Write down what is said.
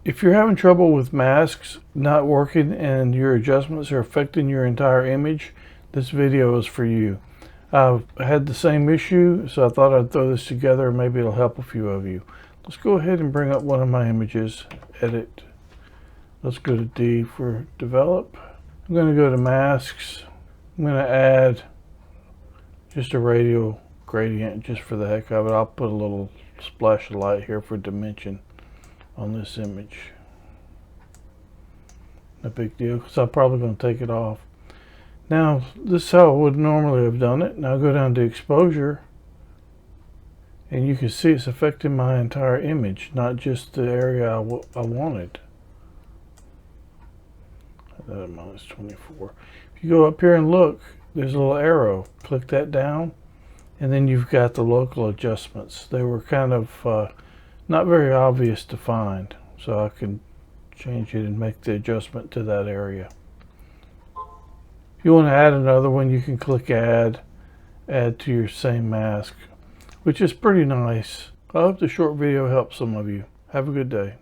If you're having trouble with masks not working and your adjustments are affecting your entire image, this video is for you. I've had the same issue, so I thought I'd throw this together. Maybe it'll help a few of you. Let's go ahead and bring up one of my images, edit. Let's go to D for develop. I'm going to go to masks. I'm going to add just a radial gradient just for the heck of it. I'll put a little splash of light here for dimension on this image. No big deal, because I'm probably going to take it off. Now, this is how I would normally have done it. Now go down to exposure, and you can see it's affecting my entire image, not just the area I wanted. Minus 24. If you go up here and look, there's a little arrow. Click that down, and then you've got the local adjustments. They were kind of not very obvious to find, so I can change it and make the adjustment to that area. If you want to add another one, you can click add to your same mask, which is pretty nice. I hope the short video helps some of you. Have a good day.